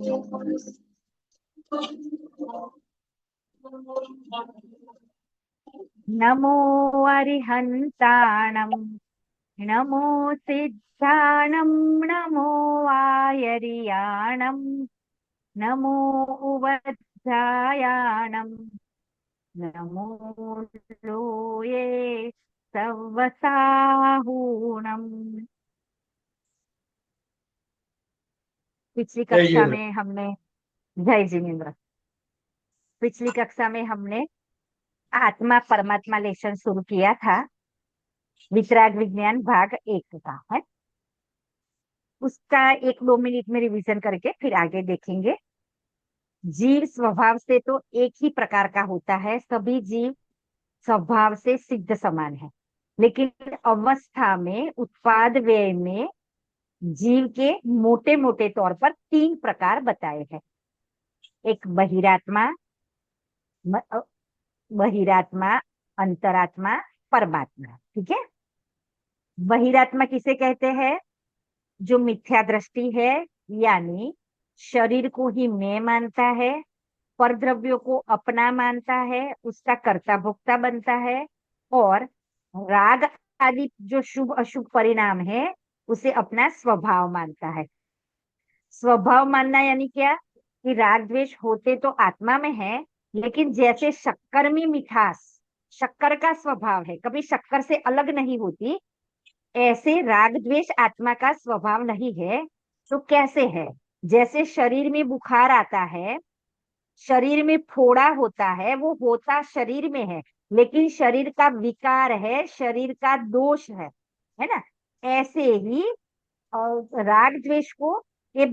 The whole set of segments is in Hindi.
नमो अरिहन्ताणं, नमो सिद्धाणं, नमो आयर्याणं, नमो उवध्यायाणं, नमो लोये सवसाहूणम्। पिछली कक्षा जय में हमने, जय जिनेन्द्र, पिछली कक्षा में हमने आत्मा परमात्मा लेसन शुरू किया था, वितराग विज्ञान भाग 1 का है। उसका 1-2 मिनट में रिवीजन करके फिर आगे देखेंगे। जीव स्वभाव से तो एक ही प्रकार का होता है, सभी जीव स्वभाव से सिद्ध समान है, लेकिन अवस्था में, उत्पाद व्यय में जीव के मोटे मोटे तौर पर 3 प्रकार बताए हैं। एक बहिरात्मा, बहिरात्मा, अंतरात्मा, परमात्मा। ठीक है। बहिरात्मा किसे कहते हैं? जो मिथ्या दृष्टि है, यानी शरीर को ही मैं मानता है, पर द्रव्यों को अपना मानता है, उसका कर्ता भोक्ता बनता है, और राग आदि जो शुभ अशुभ परिणाम है उसे अपना स्वभाव मानता है। स्वभाव मानना यानी क्या? कि राग द्वेष होते तो आत्मा में है, लेकिन जैसे शक्कर में मिठास शक्कर का स्वभाव है, कभी शक्कर से अलग नहीं होती, ऐसे राग द्वेष आत्मा का स्वभाव नहीं है। तो कैसे है? जैसे शरीर में बुखार आता है, शरीर में फोड़ा होता है, वो होता शरीर में है, लेकिन शरीर का विकार है, शरीर का दोष है ना। ऐसे ही राग द्वेष को ये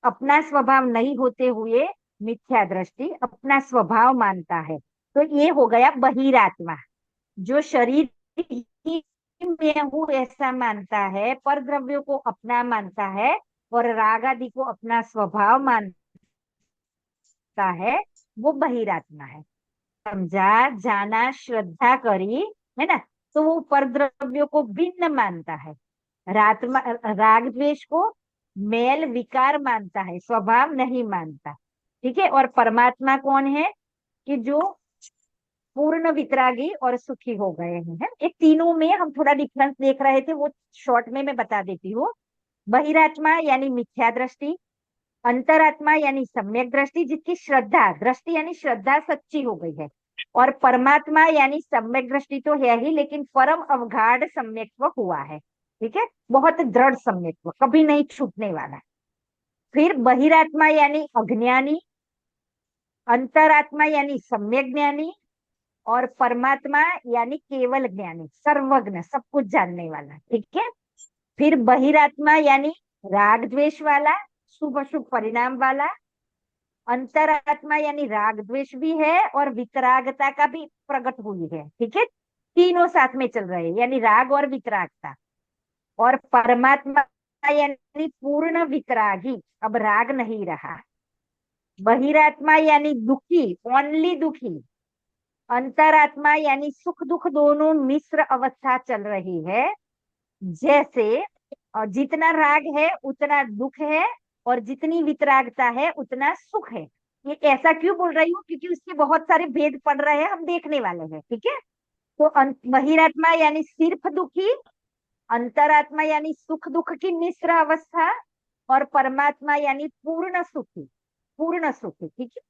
अपना स्वभाव नहीं होते हुए मिथ्या दृष्टि अपना स्वभाव मानता है। तो ये हो गया बहिरात्मा, जो शरीर ही में हूँ ऐसा मानता है, पर द्रव्यों को अपना मानता है, और राग आदि को अपना स्वभाव मानता है, वो बहिरात्मा है। समझा, जाना, श्रद्धा करी, है ना। तो वो पर द्रव्यों को भिन्न मानता है, रात्मा राग द्वेष को मेल विकार मानता है, स्वभाव नहीं मानता। ठीक है। और परमात्मा कौन है? कि जो पूर्ण वितरागी और सुखी हो गए हैं, है? ये तीनों में हम थोड़ा डिफरेंस देख रहे थे, वो शॉर्ट में मैं बता देती हूँ। बहिरात्मा यानी मिथ्या दृष्टि, अंतरात्मा यानी सम्यक दृष्टि, जिसकी श्रद्धा, दृष्टि यानी श्रद्धा सच्ची हो गई है, और परमात्मा यानी सम्यक दृष्टि तो है ही, लेकिन परम अवगाढ़ सम्यक्त्व हुआ है। ठीक है। बहुत दृढ़ सम्यक्त्व, कभी नहीं छूटने वाला। फिर बहिरात्मा यानी अज्ञानी, अंतरात्मा यानी सम्यक ज्ञानी, और परमात्मा यानी केवल ज्ञानी, सर्वज्ञ, सब कुछ जानने वाला। ठीक है। फिर बहिरात्मा यानी राग द्वेष वाला, शुभ अशुभ परिणाम वाला, अंतरात्मा यानी राग द्वेष भी है और वितरागता का भी प्रकट हुई है। ठीक है। तीनों साथ में चल रहे हैं, यानी राग और वितरागता। और परमात्मा यानी पूर्ण वितरागी, अब राग नहीं रहा। बहिरात्मा यानी दुखी, ओनली दुखी। अंतरात्मा यानी सुख दुख दोनों मिश्र अवस्था चल रही है। जैसे जितना राग है उतना दुख है, और जितनी वितरागता है उतना सुख है। ये ऐसा क्यों बोल रही हूँ? क्योंकि उसके बहुत सारे भेद पड़ रहे हैं, हम देखने वाले हैं। ठीक है। तो बहिरात्मा यानी सिर्फ दुखी, अंतरात्मा यानी सुख दुख की मिश्र अवस्था, और परमात्मा यानी पूर्ण सुखी, पूर्ण सुखी। ठीक है।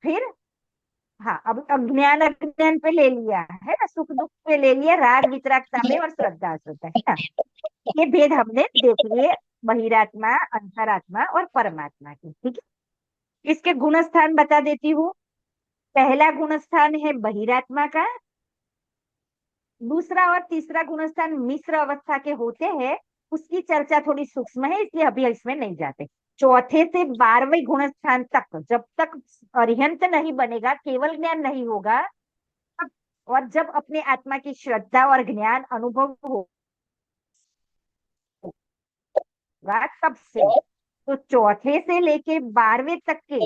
फिर हाँ, अब अज्ञान अज्ञान पे ले लिया है ना, सुख दुख पे ले लिया, राग वितरागता में और श्रद्धा श्रद्धा, है ना। ये भेद हमने देख लिए, बहिरात्मा, अंतरात्मा और परमात्मा के। ठीक है। इसके गुण स्थान बता देती हूँ। पहला गुण स्थान है बहिरात्मा का, दूसरा और तीसरा गुण स्थान मिश्र अवस्था के होते हैं, उसकी चर्चा थोड़ी सूक्ष्म है, इसलिए अभी इसमें नहीं जाते। चौथे से 12वें गुण स्थान तक जब तक अरिहंत नहीं बनेगा, केवल ज्ञान नहीं होगा, तब, और जब अपने आत्मा की श्रद्धा और ज्ञान अनुभव होगा तब से, तो चौथे से लेके 12वें तक के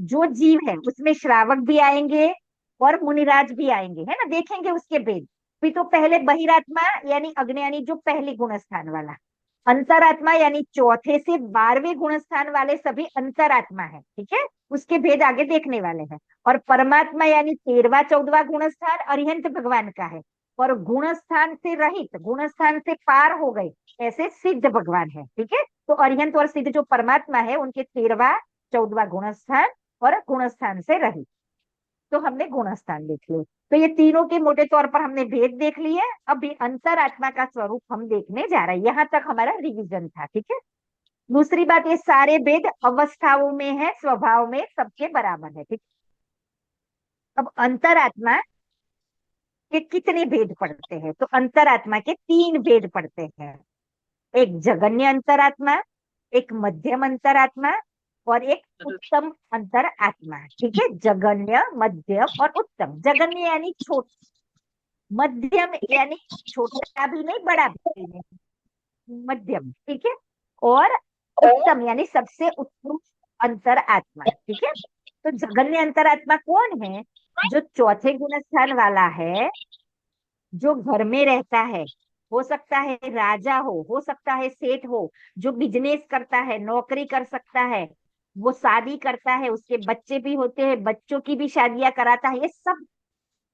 जो जीव है उसमें श्रावक भी आएंगे और मुनिराज भी आएंगे, है ना, देखेंगे उसके भेद। भी तो पहले बहिरात्मा यानी अज्ञानी, जो पहले गुण स्थान वाला, अंतरात्मा यानी चौथे से 12वें गुणस्थान वाले सभी अंतरात्मा है, ठीक है, उसके भेद आगे देखने वाले हैं। और परमात्मा यानी 13वां 14वां गुणस्थान अरिहंत भगवान का है, और गुणस्थान से रहित, गुणस्थान से पार हो गए ऐसे सिद्ध भगवान है, ठीक है। तो अरिहंत और सिद्ध जो परमात्मा है उनके 13वां 14वां गुणस्थान और गुणस्थान से रहित। तो हमने गुणस्थान देख लिए। तो ये तीनों के मोटे तौर पर हमने भेद देख लिए। अभी अंतरात्मा का स्वरूप हम देखने जा रहे हैं। यहाँ तक हमारा रिवीजन था, ठीक है। दूसरी बात, ये सारे भेद अवस्थाओं में है, स्वभाव में सबके बराबर है, ठीक। अब अंतरात्मा के कितने भेद पड़ते हैं? तो अंतरात्मा के 3 भेद पड़ते हैं। एक जगन्य अंतरात्मा, एक मध्यम अंतरात्मा और एक उत्तम अंतरात्मा, ठीक है। जगन्य, मध्यम और उत्तम। जगन्य यानी छोटा, मध्यम यानी छोटा भी नहीं बड़ा भी नहीं, मध्यम, ठीक है। और उत्तम यानी सबसे उत्कृष्ट अंतरात्मा, ठीक है। तो जगन्य अंतरात्मा कौन है? जो चौथे गुणस्थान वाला है, जो घर में रहता है, हो सकता है राजा हो सकता है सेठ हो, जो बिजनेस करता है, नौकरी कर सकता है, वो शादी करता है, उसके बच्चे भी होते हैं, बच्चों की भी शादियां कराता है, ये सब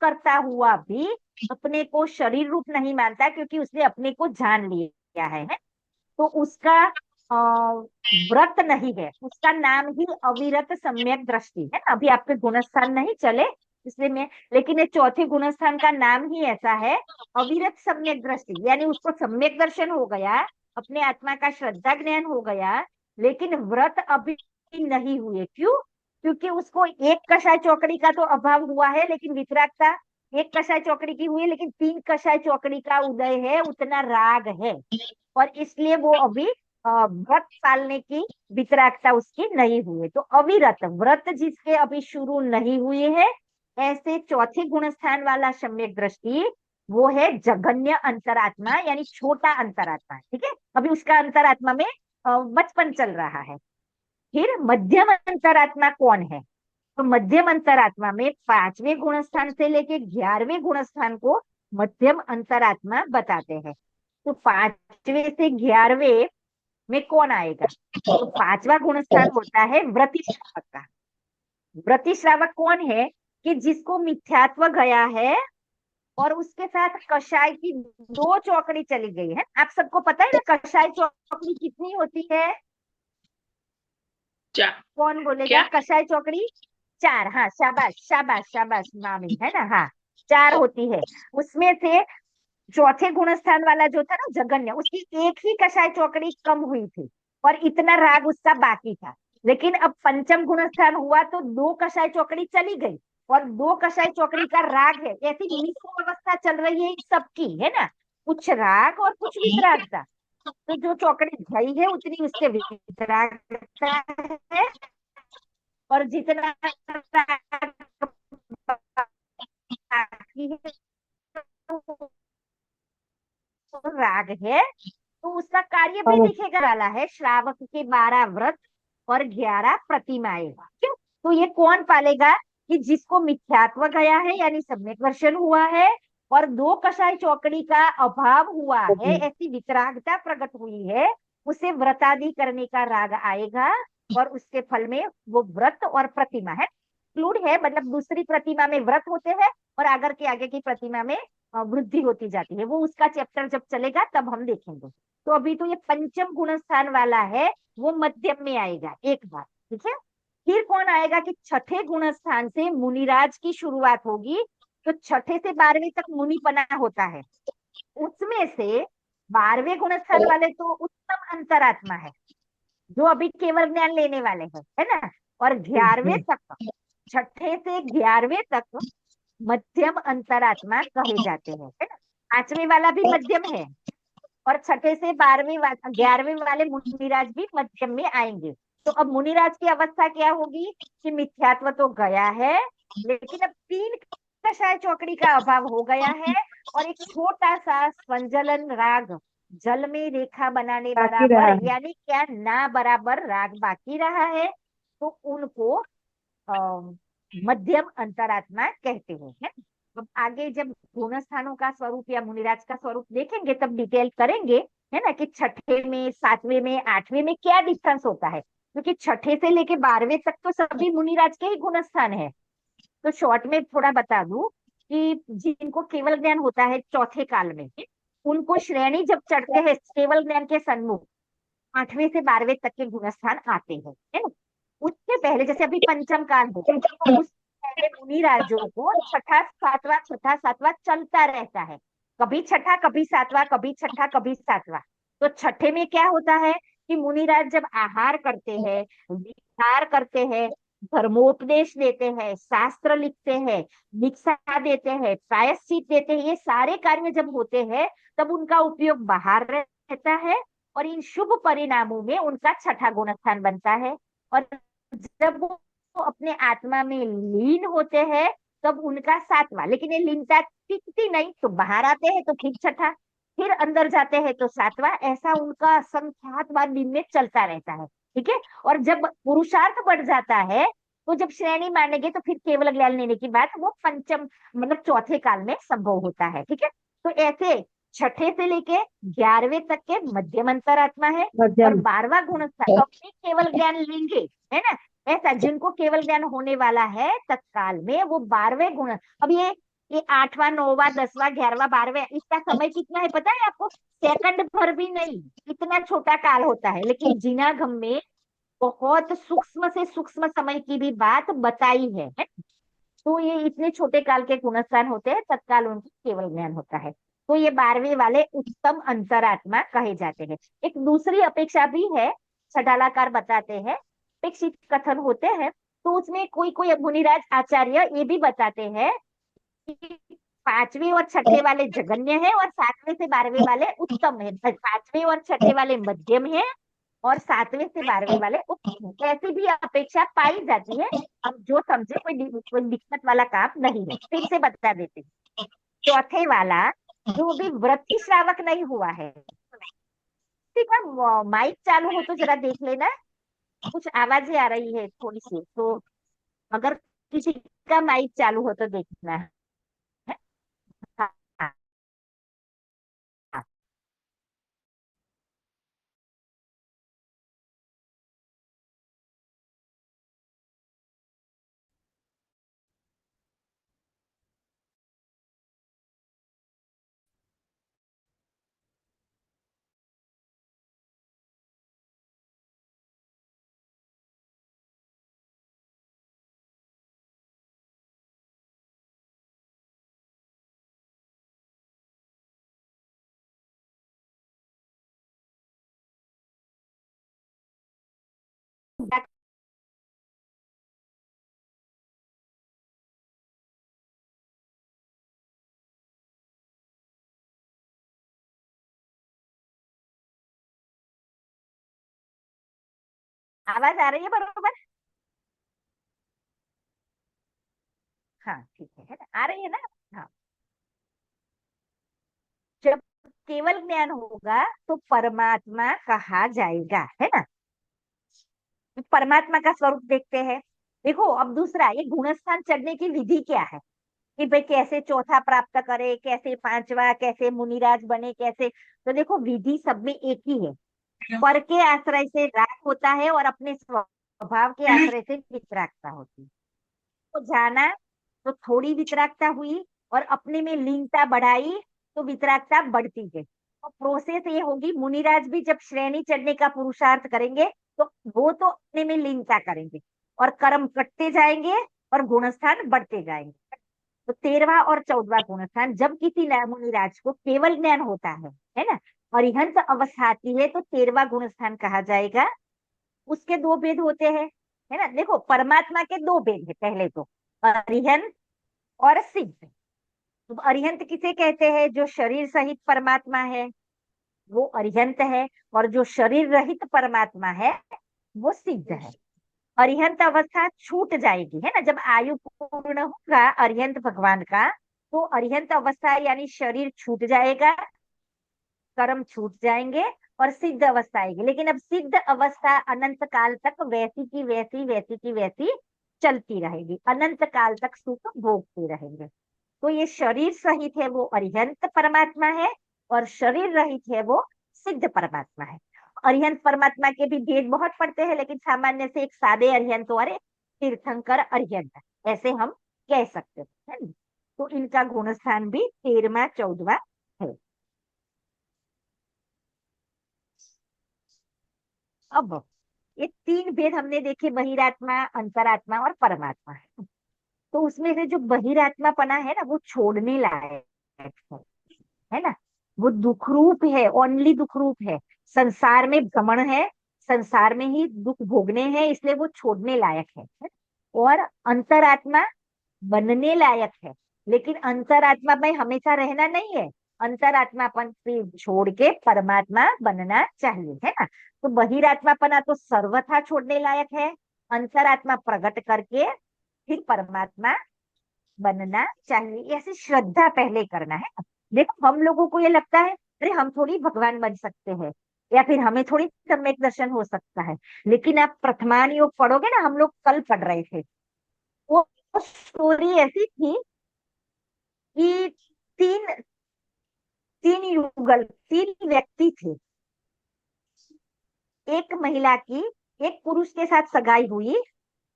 करता हुआ भी अपने को शरीर रूप नहीं मानता, क्योंकि उसने अपने को जान लिया है। तो उसका व्रत नहीं है, उसका नाम ही अविरत सम्यक दृष्टि है ना। अभी आपके गुणस्थान नहीं चले इसलिए मैं, लेकिन ये चौथे गुणस्थान का नाम ही ऐसा है, अविरत सम्यक दृष्टि। यानी उसको सम्यक दर्शन हो गया, अपने आत्मा का श्रद्धा ज्ञान हो गया, लेकिन व्रत अभी नहीं हुए। क्यों? क्योंकि उसको एक कषाय चौकड़ी का तो अभाव हुआ है, लेकिन वितरागता एक कषाय चौकड़ी की हुई है, लेकिन 3 कषाय चौकड़ी का उदय है, उतना राग है, और इसलिए वो अभी व्रत पालने की वितरागता उसकी नहीं हुई है। तो अविरत व्रत जिसके अभी शुरू नहीं हुए है, ऐसे चौथे गुणस्थान वाला सम्यक दृष्टि, वो है जघन्य अंतरात्मा यानी छोटा अंतरात्मा, ठीक है। अभी उसका अंतरात्मा में बचपन चल रहा है। फिर मध्यम अंतरात्मा कौन है? तो मध्यम अंतरात्मा में 5वें गुणस्थान से लेके 11वें गुणस्थान को मध्यम अंतरात्मा बताते हैं। तो 5वें से 11वें में कौन आएगा? तो 5वां गुणस्थान होता है व्रति श्रावक का। व्रति श्रावक कौन है? कि जिसको मिथ्यात्व गया है और उसके साथ कषाय की 2 चौकड़ी चली गई है। आप सबको पता है ना कषाय चौकड़ी कितनी होती है? कौन बोलेगा? क्या? कषाय चौकड़ी 4। हाँ, शाबाश शाबाश शाबाश मामी, है ना। हाँ, 4 होती है। उसमें से चौथे गुणस्थान वाला जो था ना जगन्य, उसकी एक ही कषाय चौकड़ी कम हुई थी, और इतना राग उसका बाकी था। लेकिन अब पंचम गुणस्थान हुआ तो 2 कषाय चौकड़ी चली गई, और 2 कषाय चौकड़ी का राग है। ऐसी मिश्र अवस्था चल रही है सबकी, है ना, कुछ राग और कुछ वितरागता। तो जो चौकड़ी गई है उतनी उससे वितरागता है, और जितना राग बाकी है वो राग है। तो उसका कार्य भी दिखेगा वाला है, श्रावक के 12 व्रत और 11 प्रतिमाएं। क्यों? तो ये कौन पालेगा? कि जिसको मिथ्यात्व गया है यानी सम्यक दर्शन हुआ है, और 2 कषाय चौकड़ी का अभाव हुआ है, ऐसी वितरागता प्रकट हुई है, उसे व्रतादि करने का राग आएगा, और उसके फल में वो व्रत और प्रतिमा है इंक्लूड है। मतलब दूसरी प्रतिमा में व्रत होते हैं, और आगे के आगे की प्रतिमा में वृद्धि होती जाती है। वो उसका चैप्टर जब चलेगा तब हम देखेंगे। तो अभी तो ये पंचम गुणस्थान वाला है, वो मध्यम में आएगा एक बार, ठीक है। फिर कौन आएगा? कि छठे गुणस्थान से मुनिराज की शुरुआत होगी। तो छठे से 12वें तक मुनिपना होता है। उसमें से 12वें गुणस्थान वाले तो उत्तम अंतरात्मा है, जो अभी केवल ज्ञान लेने वाले हैं, है ना। और 11वें तक, छठे से 11वें तक मध्यम अंतरात्मा कहे जाते हैं, है ना। 5वें वाला भी मध्यम है, और छठे से 11वें वाले मुनिराज भी मध्यम में आएंगे। तो अब मुनिराज की अवस्था क्या होगी? कि मिथ्यात्व तो गया है, लेकिन अब 3 कषाय चौकड़ी का अभाव हो गया है, और एक छोटा सा स्वंजलन राग, जल में रेखा बनाने बाकी बराबर, रहा। यानी क्या ना बराबर राग बाकी रहा है। तो उनको मध्यम अंतरात्मा कहते हैं, है। अब आगे जब गुण स्थानों का स्वरूप या मुनिराज का स्वरूप देखेंगे तब डिटेल करेंगे। है ना, कि छठे में, सातवें में, आठवें में क्या डिफरेंस होता है, क्योंकि छठे से लेके 12वें तक तो सभी मुनिराज के ही गुणस्थान है। तो शॉर्ट में थोड़ा बता दूं कि जिनको केवल ज्ञान होता है चौथे काल में, उनको श्रेणी जब चढ़ते हैं केवल ज्ञान के सन्मुख, 8वें से 12वें तक के गुणस्थान आते हैं, है ना। उससे पहले जैसे अभी पंचम काल हो, तो उस पहले मुनि राजों को छठा सातवां चलता रहता है। कभी छठा, कभी सातवां, कभी छठा, कभी सातवां। तो छठे में क्या होता है कि मुनिराज जब आहार करते हैं, विहार करते हैं, धर्मोपदेश देते हैं, शास्त्र लिखते हैं, दीक्षा देते हैं, प्रायश्चित देते हैं, ये सारे कार्य जब होते हैं, तब उनका उपयोग बाहर रहता है। और इन शुभ परिणामों में उनका छठा गुण स्थान बनता है। और जब वो अपने आत्मा में लीन होते हैं, तब उनका सातवां। लेकिन ये लीनता टिकती नहीं, तो बाहर आते हैं तो फिर छठा, फिर अंदर जाते हैं तो सातवां, ऐसा उनका संख्यात बार दिन में चलता रहता है। ठीक है। और जब पुरुषार्थ बढ़ जाता है, तो जब श्रेणी मानेंगे, तो फिर केवल ज्ञान लेने की बात वो पंचम मतलब चौथे काल में संभव होता है। ठीक है। तो ऐसे छठे से लेके 11वें तक के मध्यम अंतरात्मा है, और मध्यम। 12वां गुण तो अपनी केवल ज्ञान लेंगे, है ना। ऐसा जिनको केवल ज्ञान होने वाला है तत्काल में, वो 12वें गुण। अब ये 8वां, 9वां, 10वां, 11वां, 12वें, इसका समय कितना है पता है आपको? सेकंड भर भी नहीं, इतना छोटा काल होता है। लेकिन जिनागम में बहुत सूक्ष्म से सूक्ष्म समय की भी बात बताई है। तो ये इतने छोटे काल के गुणस्थान होते हैं, तत्काल उनकी केवल ज्ञान होता है। तो ये 12वें वाले उत्तम अंतरात्मा कहे जाते हैं। एक दूसरी अपेक्षा भी है, छटालाकार बताते हैं, अपेक्षित कथन होते हैं। तो उसमें कोई कोई मुनिराज आचार्य ये भी बताते हैं कि 5वें और छठे वाले जघन्य है, और 7वें से 12वें वाले उत्तम है। 5वें और छठे वाले मध्यम है, और 7वें से 12वें वाले उत्तम है। ऐसी भी अपेक्षा पाई जाती है। अब जो समझे, कोई दिक्कत वाला काम नहीं है। फिर से बता देते हैं। चौथे वाला जो भी व्रति श्रावक नहीं हुआ है, ठीक है, माइक चालू हो तो जरा देख लेना, कुछ आवाजें आ रही है थोड़ी सी, तो अगर किसी का माइक चालू हो तो देखना है। हाँ, हाँ, हाँ। आवाज आ रही है बरोबर? हाँ ठीक है ना, आ रही है ना? हाँ। जब केवल ज्ञान होगा तो परमात्मा कहा जाएगा, है ना। परमात्मा का स्वरूप देखते हैं। देखो, अब दूसरा, ये गुणस्थान चढ़ने की विधि क्या है, कि भाई कैसे चौथा प्राप्त करे, कैसे पांचवा, कैसे मुनिराज बने, कैसे। तो देखो, विधि सब में एक ही है। पर के आश्रय से राग होता है, और अपने स्वभाव के आश्रय से वितरागता होती है। तो जाना, तो थोड़ी वितरागता हुई, और अपने में लीनता बढ़ाई, तो वितरागता बढ़ती है। तो प्रोसेस ये होगी, मुनिराज भी जब श्रेणी चढ़ने का पुरुषार्थ करेंगे, तो वो तो अपने में लीनता करेंगे, और कर्म कटते जाएंगे, और गुणस्थान बढ़ते जाएंगे। तो 13वां और 14वां गुणस्थान, जब किसी मुनिराज को केवल ज्ञान होता है ना, अरिहंत अवस्था आती है, तो 13वां गुणस्थान कहा जाएगा। उसके दो भेद होते हैं, है ना। देखो, परमात्मा के दो भेद है, पहले तो अरिहंत और सिद्ध। तो अरिहंत किसे कहते हैं? जो शरीर सहित परमात्मा है, वो अरिहंत है। और जो शरीर रहित परमात्मा है, वो सिद्ध है। अरिहंत अवस्था छूट जाएगी, है ना, जब आयु पूर्ण होगा अरिहंत भगवान का, तो अरिहंत अवस्था यानी शरीर छूट जाएगा, कर्म छूट जाएंगे, और सिद्ध अवस्था आएगी। लेकिन अब सिद्ध अवस्था अनंत काल तक वैसी की वैसी, वैसी की वैसी चलती रहेगी, अनंत काल तक सुख भोगते रहेंगे। तो ये शरीर सहित है वो अरिहंत परमात्मा है, और शरीर रहित है वो सिद्ध परमात्मा है। अरिहंत परमात्मा के भी भेद बहुत पड़ते हैं, लेकिन सामान्य से एक सादे अरिहंत और एक तीर्थंकर अरिहंत ऐसे हम कह सकते हैं, है ना? तो इनका गुणस्थान भी 13वां 14वां है। अब ये तीन भेद हमने देखे, बहिरात्मा, अंतरात्मा और परमात्मा। तो उसमें से जो बहिरात्मा पना है ना, वो छोड़ने लायक है ना। वो दुख रूप है, ओनली दुख रूप है। संसार में भ्रमण है, संसार में ही दुख भोगने हैं, इसलिए वो छोड़ने लायक है? और अंतरात्मा बनने लायक है, लेकिन अंतरात्मा में हमेशा रहना नहीं है। अंतरात्मापन से छोड़ के परमात्मा बनना चाहिए, है ना। तो बहिरात्मापना तो सर्वथा छोड़ने लायक है, अंतरात्मा प्रकट करके फिर परमात्मा बनना चाहिए, ऐसी श्रद्धा पहले करना है ना। देखो हम लोगों को ये लगता है अरे हम थोड़ी भगवान बन सकते हैं, या फिर हमें थोड़ी सम्यक दर्शन हो सकता है। लेकिन आप प्रथमान योग पढ़ोगे ना, हम लोग कल पढ़ रहे थे, वो स्टोरी ऐसी थी कि तीन तीन युगल, तीन व्यक्ति थे। एक महिला की एक पुरुष के साथ सगाई हुई,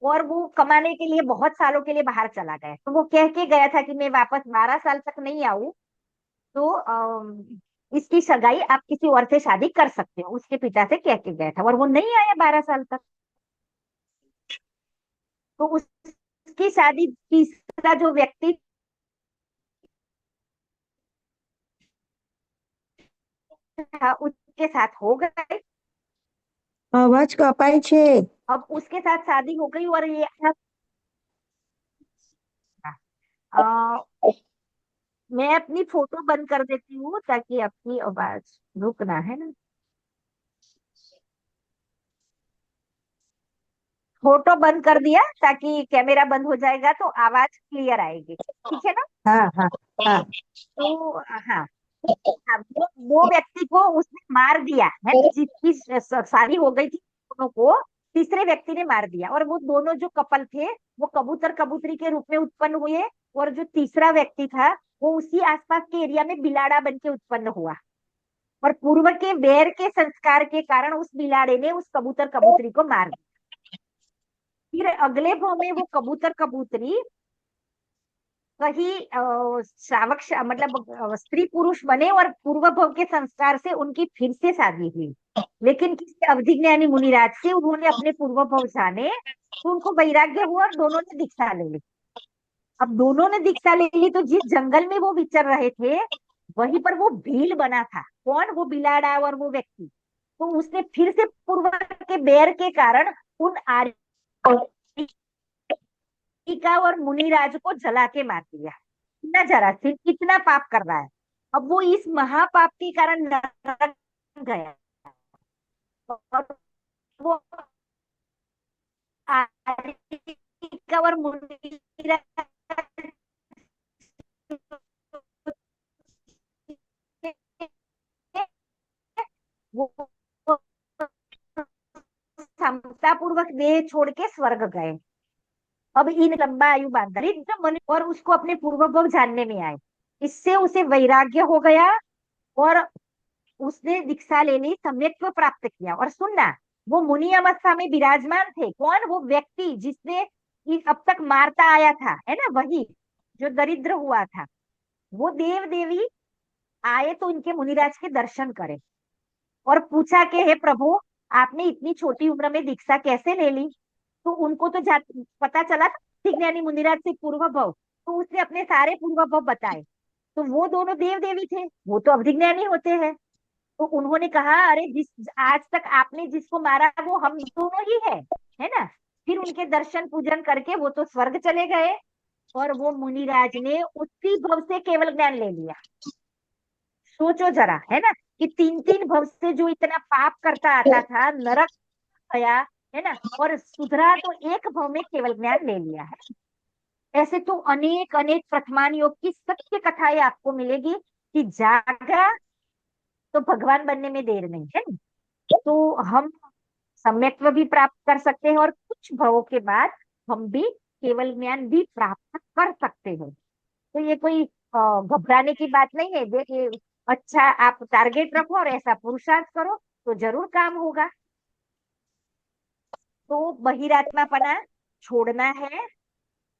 और वो कमाने के लिए बहुत सालों के लिए बाहर चला गया। तो वो कह के गया था कि मैं वापस 12 साल तक नहीं आऊं, तो इसकी सगाई आप किसी और से शादी कर सकते हो, उसके पिता से कह के गया था। और वो नहीं आया 12 साल तक। तो उसकी शादी तीसरा जो व्यक्ति था उसके साथ हो गई। અવાજ કપાય છે. अब उसके साथ शादी हो गई, और ये मैं अपनी फोटो बंद कर देती हूँ ताकि आपकी आवाज रुकना, है ना। फोटो बंद कर दिया ताकि कैमरा बंद हो जाएगा तो आवाज क्लियर आएगी, ठीक है ना। હા હા હા. तो हाँ, वो व्यक्ति को उसने मार दिया है, जिसकी शादी हो गई थी दोनों को, तीसरे व्यक्ति ने मार दिया। और वो दोनों जो कपल थे, वो कबूतर कबूतरी के रूप में उत्पन्न हुए। और जो तीसरा व्यक्ति था, वो उसी आसपास के एरिया में बिलाड़ा बन के उत्पन्न हुआ। और पूर्व के बैर के संस्कार के कारण उस बिलाड़े ने उस कबूतर कबूतरी को मार दिया। फिर अगले भाव में वो कबूतर कबूतरी कहीं श्रावक मतलब स्त्री पुरुष बने, और पूर्व भव के संस्कार से उनकी फिर से शादी हुई। लेकिन किसी अवधिज्ञानी मुनिराज से उन्होंने अपने पूर्व भव जाने, तो उनको वैराग्य हुआ और दोनों ने दीक्षा ले ली। अब दोनों ने दीक्षा ले ली, तो जिस जंगल में वो विचर रहे थे, वहीं पर वो भील बना था। कौन? वो बिलाड़ा और वो व्यक्ति। तो उसने फिर से पूर्व के बैर के कारण उन आर्य का और मुनिराज को जला के मार दिया। कितना जरासीन, कितना पाप कर रहा है। अब वो इस महापाप के कारण नरक गया। और वो आर्य का और मुनिराज वो समता पूर्वक देह छोड़ के स्वर्ग गए। अब इन लंबा आयु बांधा एकदम मन, और उसको अपने पूर्व भव जानने में आए। इससे उसे वैराग्य हो गया, और उसने दीक्षा ले ली, सम्यक्त्व प्राप्त किया। और सुनना, वो मुनि अवस्था में विराजमान थे। कौन? वो व्यक्ति जिसने अब तक मारता आया था, है ना, वही जो दरिद्र हुआ था। वो देव देवी आए तो इनके मुनिराज के दर्शन करे, और पूछा कि हे प्रभु, आपने इतनी छोटी उम्र में दीक्षा कैसे ले ली? तो उनको तो पता चला था विज्ञानी मुनिराज से पूर्व भव, तो उसने अपने सारे पूर्व भव बताए। तो वो दोनों देव देवी थे, वो तो अभिज्ञानी होते हैं। तो उन्होंने कहा अरे जिस आज तक आपने जिसको मारा वो हम दोनों ही है ना। फिर उनके दर्शन पूजन करके वो तो स्वर्ग चले गए, और वो मुनिराज ने उसी भव से केवल ज्ञान ले लिया। सोचो जरा, है ना, कि तीन तीन भव से जो इतना पाप करता आता था, नरक गया, है ना, और सुधरा तो एक भव में केवल ज्ञान ले लिया है। ऐसे तो अनेक अनेक प्रथमान योग की सत्य कथाएं आपको मिलेगी, कि जागा तो भगवान बनने में देर नहीं है ना। तो हम सम्यक्त्व भी प्राप्त कर सकते हैं, और कुछ भवों के बाद हम भी केवल ज्ञान भी प्राप्त कर सकते हैं। तो ये कोई घबराने की बात नहीं है। देखिए, अच्छा आप टारगेट रखो और ऐसा पुरुषार्थ करो तो जरूर काम होगा। तो बहिरात्मापना छोड़ना है,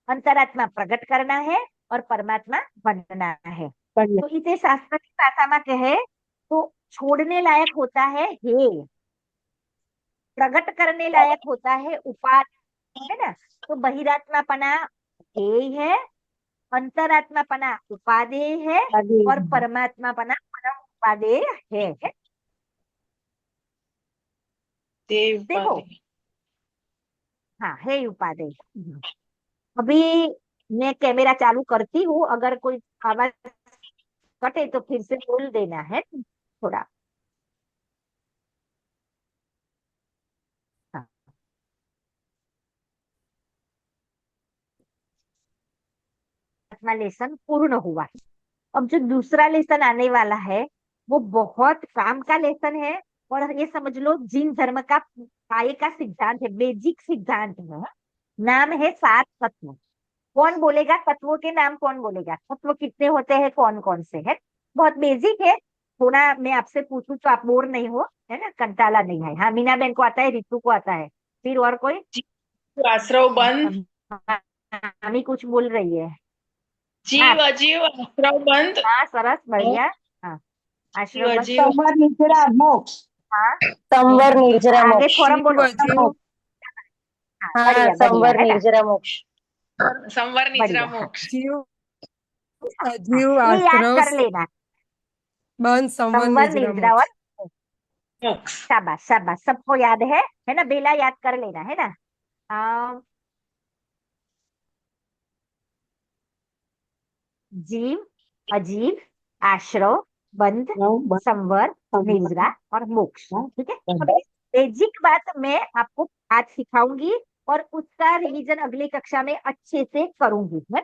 अंतरात्मा प्रकट करना है और परमात्मा बनना है। बढ़िया। तो इसे शास्त्र की भाषा में कहे तो छोड़ने लायक होता है हे, प्रकट करने लायक होता है उपाय, है ना। तो बहिरात्मापना हे है, अंतरात्मापना उपादेय है आगे। और परमात्मापना परम उपादेय है। देव देखो, उपाधि। हाँ है उपादेय। अभी मैं कैमरा चालू करती हूँ, अगर कोई आवाज कटे तो फिर से बोल देना है थोड़ा। हाँ, अपना लेसन पूर्ण हुआ। अब जो दूसरा लेसन आने वाला है वो बहुत काम का लेसन है। और ये समझ लो जिन धर्म का पाए का सिद्धांत है, बेसिक सिद्धांत है। नाम है सात तत्व। कौन बोलेगा तत्वों के नाम, कौन बोलेगा तत्व कितने होते हैं, कौन कौन से है। बहुत बेसिक है। थोड़ा मैं आपसे पूछूं तो आप बोर नहीं हो, है ना, कंटाला नहीं है। हाँ मीना बहन को आता है, रितु को आता है, फिर और कोई। आश्रव बंद। मामी कुछ बोल रही है। हाँ जीव अजीव आश्रव बंद। हाँ सरस और बढ़िया। हाँ जीव आश्रम बंद। अजीव। संवर निजरा मोक्ष। हाँ संवर निर्जरा आगे मोक्ष। फॉर्म जीव बोलो। जीव हाँ हाँ बढ़िया बढ़िया, संवर है ना। निर्जरा मोक्ष। संवर निजरा बढ़िया, हाँ मोक्ष। जीव हाँ अजीव ये याद आश्रव कर लेना। बंद संवर संवर निजरा निर्जरा और मोक्ष। मोक्ष। शाबाश शाबाश, सबको याद है ना। बेला याद कर लेना, है ना। आ, जीव, अजीव, आश्रव, बंध, संवर, निर्जरा और मोक्ष। ठीक है। अब बेसिक बात मैं आपको आज सिखाऊंगी और उसका रिवीजन अगली कक्षा में अच्छे से करूंगी, है।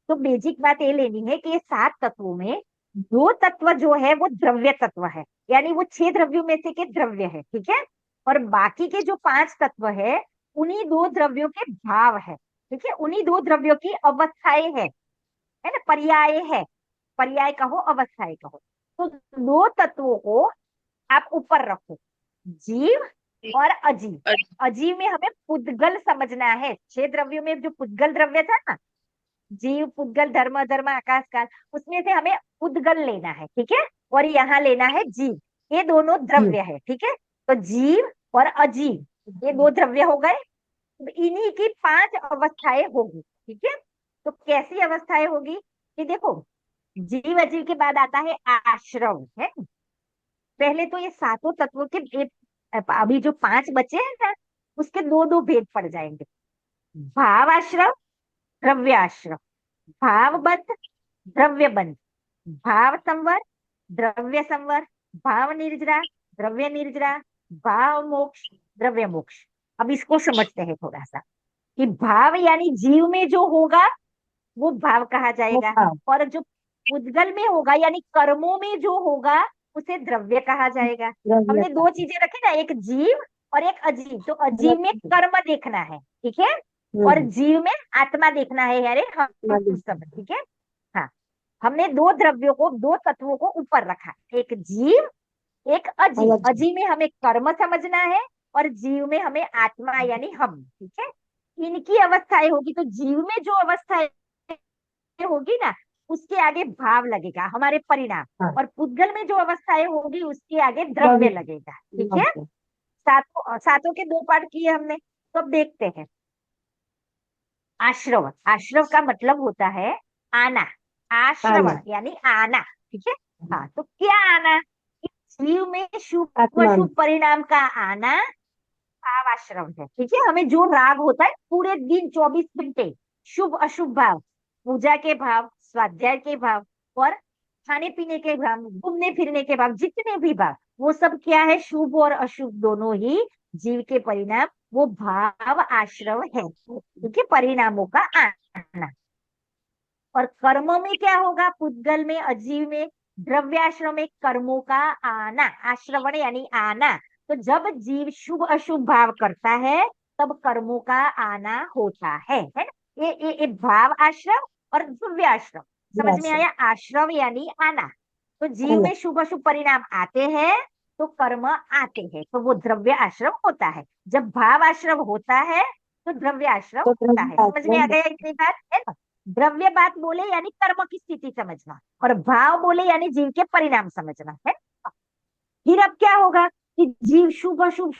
तो बेसिक बात ये लेनी है कि ये सात तत्वों में दो तत्व जो है वो द्रव्य तत्व है, यानी वो छह द्रव्यों में से के द्रव्य है, ठीक है। और बाकी के जो पांच तत्व है उन्हीं दो द्रव्यों के भाव है, ठीक है। उन्हीं दो द्रव्यों की अवस्थाएं है ना, पर्याय है। पर्याय कहो अवस्थाएं कहो। तो दो तत्वों को आप ऊपर रखो, जीव और अजीव। अजीव में हमें पुद्गल समझना है। छह द्रव्यों में जो पुद्गल द्रव्य था ना, जीव पुद्गल धर्म धर्म आकाश काल, उसमें से हमें पुद्गल लेना है, ठीक है। और यहाँ लेना है जीव। ये दोनों द्रव्य है, ठीक है। तो जीव और अजीव ये दो द्रव्य हो गए। इन्हीं की पांच अवस्थाएं होगी, ठीक है। तो कैसी अवस्थाएं होगी कि देखो, जीव अजीव के बाद आता है आश्रव, है। पहले तो ये सातों तत्वों के भेद, अभी जो पांच बचे हैं ना उसके दो दो भेद पड़ जाएंगे। भाव आश्रव, द्रव्य आश्रव, भाव बंध, द्रव्य बंध, भाव संवर, द्रव्य संवर, भाव निर्जरा, द्रव्य निर्जरा, भाव मोक्ष, द्रव्य मोक्ष। अब इसको समझते हैं थोड़ा सा कि भाव यानी जीव में जो होगा वो भाव कहा जाएगा। और जो उद्गल में होगा यानी कर्मों में जो होगा उसे द्रव्य कहा जाएगा। हमने दो चीजें रखी ना, एक जीव और एक अजीव। तो अजीव में कर्म देखना है, ठीक है। और जीव में आत्मा देखना है, यानी हम सब, ठीक है। हाँ हमने दो द्रव्यों को, दो तत्वों को ऊपर रखा, एक जीव एक अजीव। अजीव में हमें कर्म समझना है और जीव में हमें आत्मा यानी हम, ठीक है। इनकी अवस्थाएं होगी तो जीव में जो अवस्थाएं होगी ना उसके आगे भाव लगेगा, हमारे परिणाम। और पुद्गल में जो अवस्थाएं होगी उसके आगे द्रव्य लगेगा, ठीक है। सातों सातों के दो पार्ट किए हमने। तो अब देखते हैं आश्रव। आश्रव का मतलब होता है आना, आश्रवण यानी आना, ठीक है। हाँ तो क्या आना, जीव में शुभ अशुभ परिणाम का आना भाव आश्रम है, ठीक है। हमें जो राग होता है पूरे दिन 24 घंटे, शुभ अशुभ भाव, पूजा के भाव, स्वाध्याय के भाव और खाने पीने के भाव, घूमने फिरने के भाव, जितने भी भाव वो सब क्या है, शुभ और अशुभ दोनों ही जीव के परिणाम, वो भाव आश्रव है, ठीक है। परिणामों का आना। और कर्मों में क्या होगा, पुद्गल में अजीव में द्रव्याश्रम में कर्मों का आना, आश्रवण यानी आना। तो जब जीव शुभ अशुभ भाव करता है तब कर्मों का आना होता है ना। ये भाव आश्रम और द्रव्य आश्रम। समझ में आया, आश्रम यानी आना तो जीव में शुभ अशुभ परिणाम आते हैं तो कर्म आते हैं, तो वो द्रव्य आश्रम होता है। जब भाव आश्रम होता है तो द्रव्य आश्रम तो होता है। समझ में आ द्रव्य गया इतनी बात है ना? द्रव्य बात बोले यानी कर्म की स्थिति समझना, और भाव बोले यानी जीव के परिणाम समझना है। फिर अब क्या होगा कि जीव शुभ अशुभ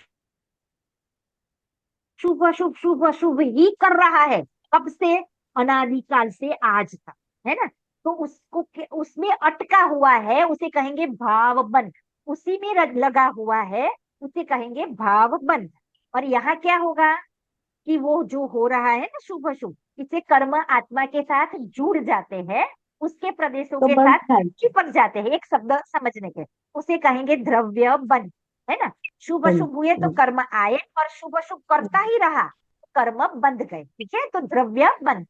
शुभ अशुभ शुभ अशुभ ही कर रहा है। कब से? अनादिकाल से आज तक, है ना? तो उसको उसमें अटका हुआ है, उसे कहेंगे भाव बंध। उसी में लगा हुआ है, उसे कहेंगे भाव बंध। और यहाँ क्या होगा कि वो जो हो रहा है ना शुभ अशुभ, इससे कर्म आत्मा के साथ जुड़ जाते हैं, उसके प्रदेशों तो के बंद साथ था। चिपक जाते हैं। एक शब्द समझने के, उसे कहेंगे द्रव्य बंध, है ना? शुभ अशुभ हुए तो कर्म आए, और शुभ अशुभ करता ही रहा तो कर्म बंध गए। ठीक है, तो द्रव्य बंध,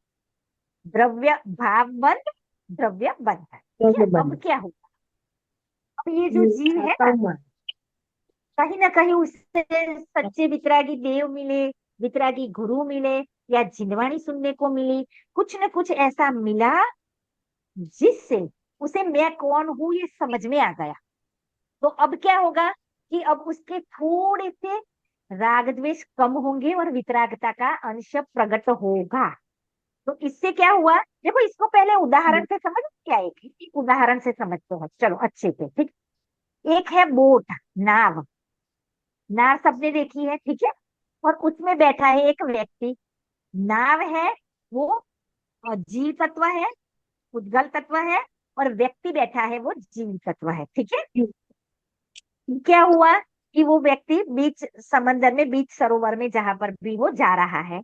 द्रव्य भाव बंध, द्रव्य बंध है। ठीक है, अब क्या होगा? अब ये जो जीव है ना, कहीं ना कहीं उससे सच्चे वितरागी देव मिले, वितरागी गुरु मिले, या जिनवाणी सुनने को मिली, कुछ न कुछ ऐसा मिला जिससे उसे मैं कौन हूं ये समझ में आ गया। तो अब क्या होगा कि अब उसके थोड़े से राग द्वेष कम होंगे और वितरागता का अंश प्रकट होगा। तो इससे क्या हुआ, देखो इसको पहले उदाहरण से समझ क्या, एक उदाहरण से समझते हैं चलो अच्छे से। ठीक, एक है बोट, नाव। नाव सबने देखी है, ठीक है, और उसमें बैठा है एक व्यक्ति। नाव है वो जीव तत्व है, उद्गल तत्व है, और व्यक्ति बैठा है वो जीव तत्व है। ठीक है, क्या हुआ कि वो व्यक्ति बीच समंदर में, बीच सरोवर में, जहां पर भी वो जा रहा है,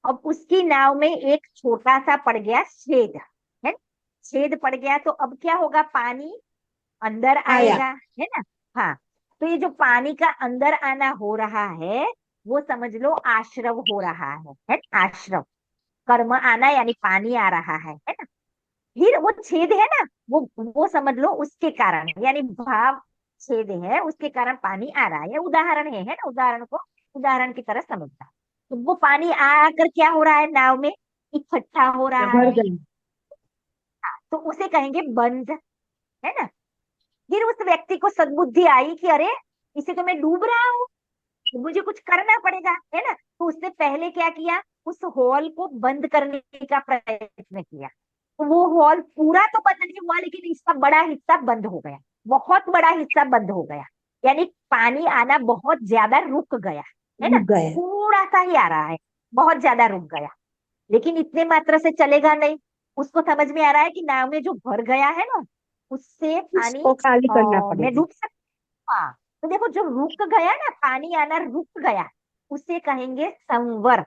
अब उसकी नाव में एक छोटा सा पड़ गया छेद, है? छेद पड़ गया तो अब क्या होगा, पानी अंदर आया। आएगा, है ना? हाँ, तो ये जो पानी का अंदर आना हो रहा है वो समझ लो आश्रव हो रहा है? आश्रव, कर्म आना यानी पानी आ रहा है ना? फिर वो छेद है ना, वो समझ लो उसके कारण, यानी भाव छेद है, उसके कारण पानी आ रहा है। उदाहरण है ना? उदाहरण को उदाहरण की तरह समझना। तो वो पानी आ आकर क्या हो रहा है, नाव में इकट्ठा हो रहा भर है, गए। तो उसे कहेंगे बंध, है ना? फिर उस व्यक्ति को सद्बुद्धि आई कि अरे, इसे तो मैं डूब रहा हूँ, मुझे कुछ करना पड़ेगा, है ना? तो उसने पहले क्या किया, उस हॉल को बंद करने का प्रयत्न किया। तो वो हॉल पूरा तो बंद नहीं हुआ, लेकिन इसका बड़ा हिस्सा बंद हो गया, बहुत बड़ा हिस्सा बंद हो गया, यानी पानी आना बहुत ज्यादा रुक गया, है ना? रुक गए। थोड़ा सा ही आ रहा है, बहुत ज्यादा रुक गया। लेकिन इतने मात्रा से चलेगा नहीं, उसको समझ में आ रहा है कि नाव में जो भर गया है ना, उससे पानी उसको खाली करना मैं पड़ेगा। डूब सकता। हाँ, तो देखो जो रुक गया ना, पानी आना रुक गया, उसे कहेंगे संवर।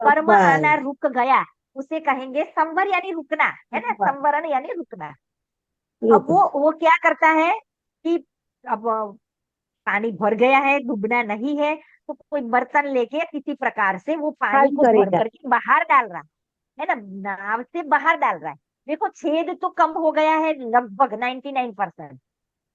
कर्म बस। आना रुक गया, उसे कहेंगे संवर, यानी रुकना, है ना? संवरण यानी रुकना। अब रुक। वो क्या करता है कि अब पानी भर गया है, डूबना नहीं है, तो कोई बर्तन लेके किसी प्रकार से वो पानी खाली को भर करेगा। करके बाहर डाल रहा है ना, नाव से बाहर डाल रहा है। देखो छेद तो कम हो गया है लगभग 99%,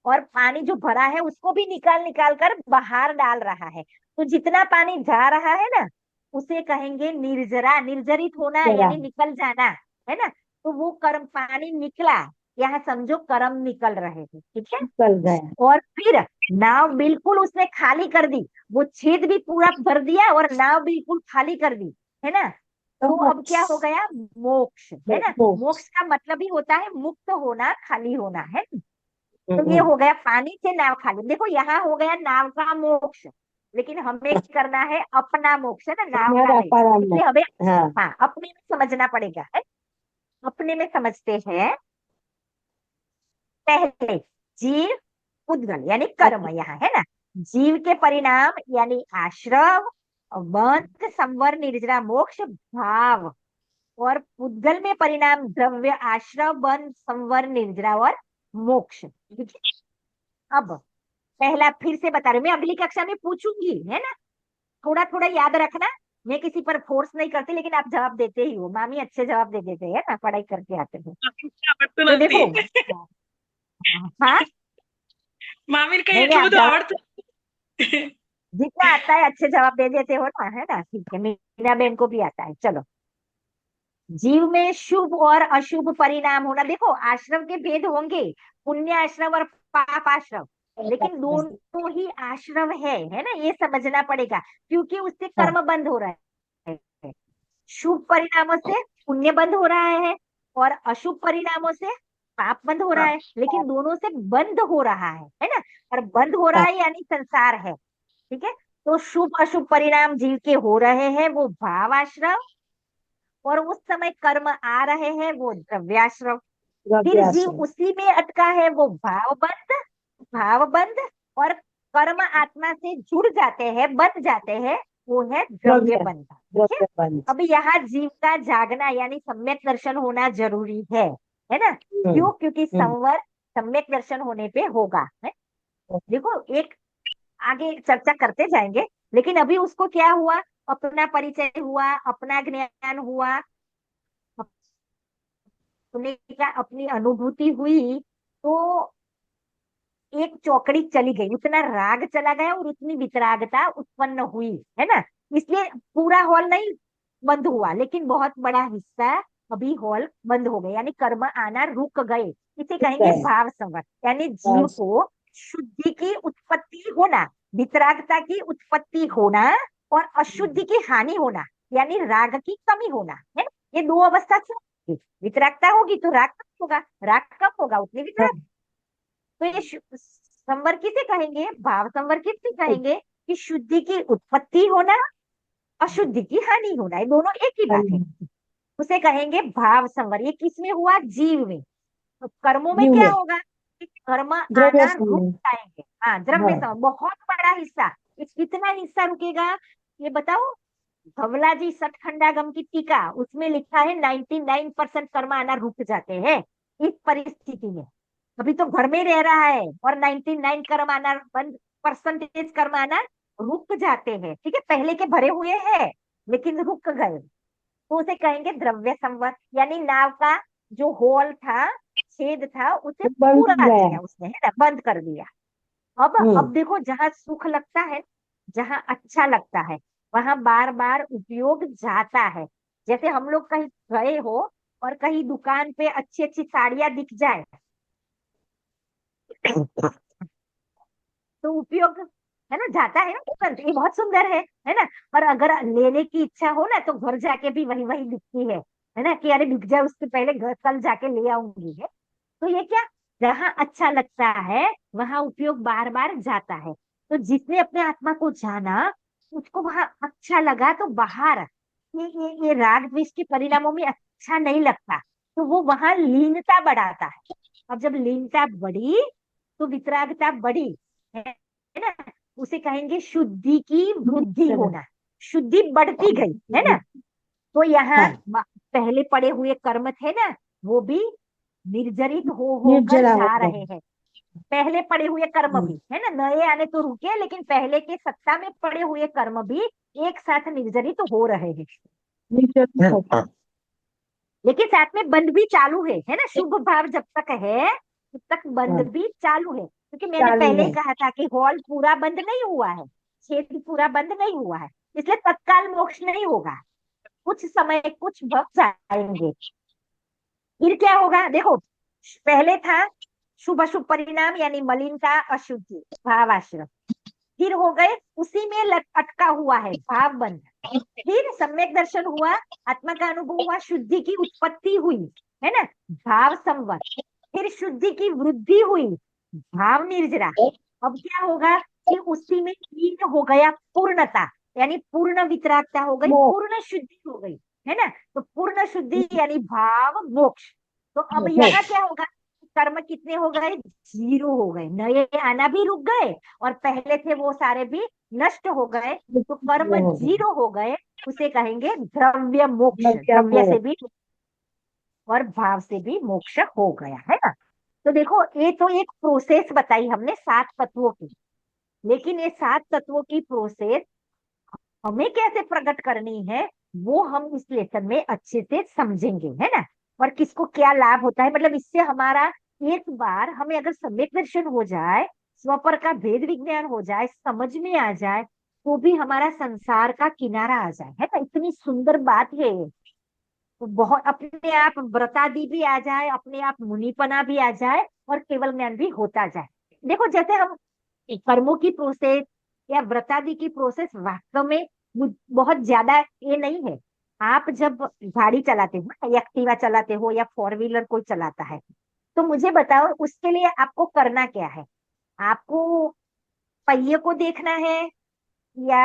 और पानी जो भरा है उसको भी निकाल निकाल कर बाहर डाल रहा है। तो जितना पानी जा रहा है ना, उसे कहेंगे निर्जरा, निर्जरित होना जरा यानी निकल जाना, है ना? तो वो कर्म पानी निकला, यहाँ समझो कर्म निकल रहे थे। ठीक है, निकल गया। और फिर नाव बिल्कुल उसने खाली कर दी, वो छेद भी पूरा भर दिया और नाव बिल्कुल खाली कर दी, है ना? तो तो अब क्या हो गया, मोक्ष, है ना? मोक्ष। मोक्ष का मतलब ही होता है मुक्त होना, खाली होना, है ना? तो ये हम्म। हो गया पानी से नाव खाली। देखो यहाँ हो गया नाव का मोक्ष, लेकिन हमें करना है अपना मोक्ष, है ना? नाव का हमारा नहीं, परामर्श। इसलिए हमें हाँ। हाँ अपने में समझना पड़ेगा, है? अपने में समझते हैं। पहले जीव, उद्गल यानी कर्म यहाँ, है ना? जीव के परिणाम यानी आश्रव, बंध, संवर, निर्जरा, मोक्ष, भाव, और उद्गल में परिणाम द्रव्य, आश्रव, बंध, संवर, निर्जरा और मोक्ष। ठीक है, अब पहला फिर से बता रही हूँ, मैं अगली कक्षा में पूछूंगी, है ना? थोड़ा थोड़ा याद रखना। मैं किसी पर फोर्स नहीं करती, लेकिन आप जवाब देते ही हो, मामी अच्छे जवाब दे देते हैं ना, पढ़ाई करके आते हो। आवडतो तो नसती देखो, हाँ, मामीर काही नहीं नहीं, એટલું आप બધું जवाब आवडतं जितना आता है अच्छे जवाब दे देते हो ना, है ना? ठीक है, मीना बहन को भी आता है। चलो, जीव में शुभ और अशुभ परिणाम होना। देखो आश्रम के भेद होंगे, पुण्य आश्रम और पाप आश्रम, लेकिन दोनों ही आश्रम है ना, ये समझना पड़ेगा, क्योंकि उससे हाँ, कर्म बंद हो रहा है। शुभ परिणामों से पुण्य बंद हो रहा है और अशुभ परिणामों से पाप बंद हो रहा है, लेकिन दोनों से बंद हो रहा है ना। और बंद हो रहा हाँ, है यानी संसार है, ठीक है। तो शुभ अशुभ परिणाम जीव के हो रहे हैं वो भाव आश्रम, और उस समय कर्म आ रहे हैं वो द्रव्याश्रम। फिर जीव द्रव्याश्रम। उसी में अटका है वो भाव बंद, और कर्म आत्मा से जुड़ जाते हैं, बन जाते हैं, वो है द्रव्य द्रव्य, बंधन, ठीक है। द्रव्य बंध। अब यहाँ जीव का जागना यानी सम्यक दर्शन होना जरूरी है ना। हम्म। क्यों? क्योंकि हम्म। संवर सम्यक दर्शन होने पे होगा है। देखो एक आगे चर्चा करते जाएंगे, लेकिन अभी उसको क्या हुआ, अपना परिचय हुआ, अपना ज्ञान हुआ, अपने का अपनी अनुभूति हुई, तो एक चौकड़ी चली गई, उतना राग चला गया और उतनी वितरागता उत्पन्न हुई, है ना। इसलिए पूरा हॉल नहीं बंद हुआ, लेकिन बहुत बड़ा हिस्सा अभी हॉल बंद हो गया, यानी कर्म आना रुक गए। इसे ठीक कहेंगे है। भाव संवर, यानी जीव बस। को शुद्धि की उत्पत्ति होना, वितरागता की उत्पत्ति होना, और अशुद्धि की हानि होना, यानी राग की कमी होना, है। ये दो अवस्था से होगी। वितरागता होगी तो राग कम होगा, राग कम होगा उतनी हाँ, वितराग। तो ये संवर किसे कहेंगे, भाव संवर किसे कहेंगे, कि शुद्धि की उत्पत्ति होना, अशुद्धि की हानि होना, ये दोनों एक ही बात है। उसे कहेंगे भाव संवर। ये किसमें हुआ, जीव में। तो कर्मों में जीव क्या में होगा, कि कर्म द्रव्य आना रुक संबंध। जाएंगे। हाँ, द्रव्य हाँ। संवर बहुत बड़ा हिस्सा। ये कितना हिस्सा रुकेगा, ये बताओ। धवला जी सतखंडागम की टीका, उसमें लिखा है 99% कर्म आना रुक जाते हैं इस परिस्थिति में। अभी तो घर में रह रहा है और 99 कर्म आना बंद, परसेंटेज कर्म आना रुक जाते हैं, ठीक है। पहले के भरे हुए हैं लेकिन रुक गए, तो उसे कहेंगे द्रव्य संवर, यानी नाव का जो होल था, छेद था, उसे बंध पूरा गया। किया उसने, है ना, बंद कर दिया। अब हम्म। देखो, जहां सुख लगता है, जहां अच्छा लगता है, वहां बार बार उपयोग जाता है। जैसे हम लोग कहीं गए हो और कहीं दुकान पे अच्छी अच्छी साड़ियां दिख जाए, तो उपयोग, है ना, जाता है ना, तुरंत, ये बहुत सुंदर है ना। और अगर लेने की इच्छा हो ना, तो घर जाके भी वही वही दिखती है ना, कि अरे बिक जाए उससे पहले घर कल जाके ले आऊंगी, है। तो ये क्या, जहां अच्छा लगता है वहां उपयोग बार बार जाता है। तो जिसने अपने आत्मा को जाना, उसको वहां अच्छा लगा, तो बाहर ये राग द्वेष के परिणामों में अच्छा नहीं लगता, तो वो वहां लीनता बढ़ाता है। अब जब लीनता बढ़ी तो वितरागता बढ़ी, है ना। उसे कहेंगे शुद्धि की वृद्धि होना, शुद्धि बढ़ती गई, है ना। तो यहाँ हाँ। पहले पड़े हुए कर्म थे ना, वो भी निर्जरित हो होकर निर्जरा हो जा गया। रहे हैं। पहले पड़े हुए कर्म हम्म। भी, है ना, नए आने तो रुके, लेकिन पहले के सत्ता में पड़े हुए कर्म भी एक साथ निर्जरित हो रहे हैं। निर्जरा हो गया। लेकिन साथ में बंद भी चालू है ना। शुभ भाव जब तक है तब तक बंद हाँ, भी चालू है, क्योंकि मैंने चालू पहले ही है। कहा था कि हॉल पूरा बंद नहीं हुआ है, क्षेत्र पूरा बंद नहीं हुआ है, इसलिए तत्काल मोक्ष नहीं होगा, कुछ समय कुछ वक्त जाएंगे। फिर क्या होगा, देखो, पहले था शुभ अशुभ परिणाम, यानी मलिनता अशुद्धि भावाश्रम। फिर हो गए उसी में अटका हुआ है भाव बंध। फिर सम्यक दर्शन हुआ, आत्मा का अनुभव हुआ, शुद्धि की उत्पत्ति हुई, है ना, भाव संवर। फिर शुद्धि की वृद्धि हुई, भाव निर्जरा। अब क्या होगा, कि उसी में लीन हो गया पूर्णता, यानी पूर्ण वितरागता हो गई, मोक्ष। पूर्ण शुद्धि हो गई, है ना। तो पूर्ण शुद्धि यानी भाव मोक्ष। तो अब यहाँ मोक्ष। क्या होगा, कर्म कितने हो गए, जीरो हो गए, नए आना भी रुक गए, और पहले थे वो सारे भी नष्ट हो गए, तो कर्म हो गया। जीरो हो गए। उसे कहेंगे द्रव्य मोक्ष, द्रव्य द्रव्य से मोक्ष। भी और भाव से भी मोक्ष हो गया, है ना। तो देखो, ये तो एक प्रोसेस बताई हमने 7 तत्वों की, लेकिन ये 7 तत्वों की प्रोसेस हमें कैसे प्रकट करनी है, वो हम इस लेसन में अच्छे से समझेंगे, है ना। और किसको क्या लाभ होता है, मतलब इससे हमारा, एक बार हमें अगर सम्यक दर्शन हो जाए, स्वपर का भेद विज्ञान हो जाए, समझ में आ जाए, तो भी हमारा संसार का किनारा आ जाए, है ना। इतनी सुंदर बात है ये। बहुत अपने आप व्रतादि भी आ जाए, अपने आप मुनिपना भी आ जाए, और केवल ज्ञान भी होता जाए। देखो जैसे हम कर्मों की प्रोसेस या व्रतादि की प्रोसेस वास्तव में बहुत ज्यादा ये नहीं है। आप जब गाड़ी चलाते हो ना, या एक्टिवा चलाते हो या फोर व्हीलर कोई चलाता है, तो मुझे बताओ उसके लिए आपको करना क्या है। आपको पहिए को देखना है, या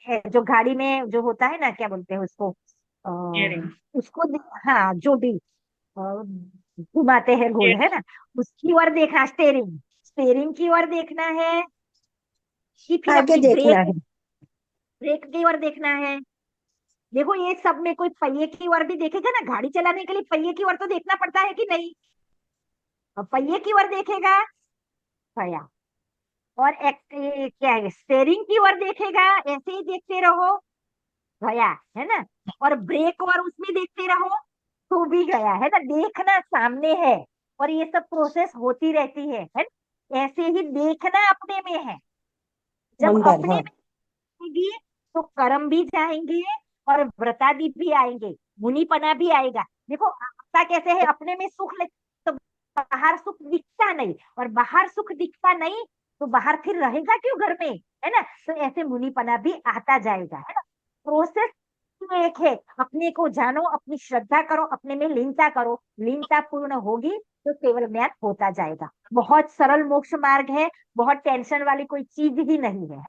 है जो गाड़ी में जो होता है ना, क्या बोलते हैं उसको, Hearing. उसको हाँ, जो भी घुमाते हैं गोल, Yes. है ना, उसकी ओर देखना, स्टेयरिंग, स्टेयरिंग की ओर देखना है, कि फिर आगे अपनी देखना ब्रेक, है। ब्रेक की ओर देखना है। देखो ये सब में कोई पहिए की ओर भी देखेगा ना, गाड़ी चलाने के लिए पहिए की ओर तो देखना पड़ता है कि नहीं। अब पहिए की ओर देखेगा भैया, और क्या है, स्टेयरिंग की ओर देखेगा, ऐसे ही देखते रहो गया, है ना, और ब्रेक और उसमें देखते रहो तो भी गया, है ना। देखना सामने है, और ये सब प्रोसेस होती रहती है ना? ऐसे ही देखना अपने में है। जब अंदर अपने हाँ। में आएगी तो कर्म भी जाएंगे, और व्रतादि भी आएंगे, मुनिपना भी आएगा। देखो आता कैसे है, अपने में सुख ले तो बाहर सुख दिखता नहीं, और बाहर सुख दिखता नहीं तो बाहर फिर रहेगा क्यों घर में, है ना। तो ऐसे मुनिपना भी आता जाएगा, है ना। प्रोसेस एक है, अपने को जानो, अपनी श्रद्धा करो, अपने में लीनता करो, लीनता पूर्ण होगी तो केवल ज्ञान होता जाएगा। बहुत सरल मोक्ष मार्ग है, बहुत टेंशन वाली कोई चीज ही नहीं है।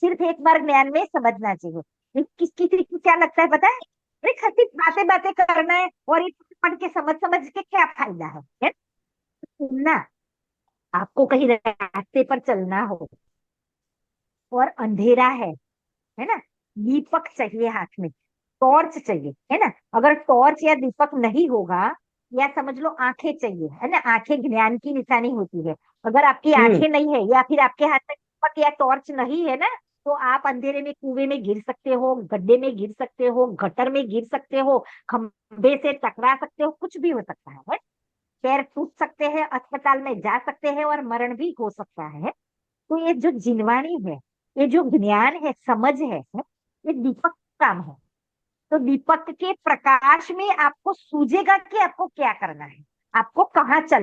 सिर्फ एक बार ज्ञान में समझना चाहिए। किसी को क्या लगता है पता है, अरे खाली बातें बातें करना है, और ये पढ़ के समझ समझ के क्या फायदा है सुनना। आपको कहीं रास्ते पर चलना हो और अंधेरा है ना, दीपक चाहिए हाथ में, टॉर्च चाहिए, है ना। अगर टॉर्च या दीपक नहीं होगा, या समझ लो आंखें चाहिए, है ना, आंखें ज्ञान की निशानी होती है। अगर आपकी हम्म। आंखें नहीं है, या फिर आपके हाथ में दीपक या टॉर्च नहीं है ना, तो आप अंधेरे में कुएं में गिर सकते हो, गड्ढे में गिर सकते हो, गटर में गिर सकते हो, खंबे से टकरा सकते हो, कुछ भी हो सकता है। पैर टूट सकते हैं, अस्पताल में जा सकते हैं, और मरण भी हो सकता है। तो ये जो जिनवाणी है, ये जो ज्ञान है, समझ है, ये दीपक का काम है। तो दीपक के प्रकाश में आपको सूझेगा कि आपको क्या करना है, आपको कहाँ चलना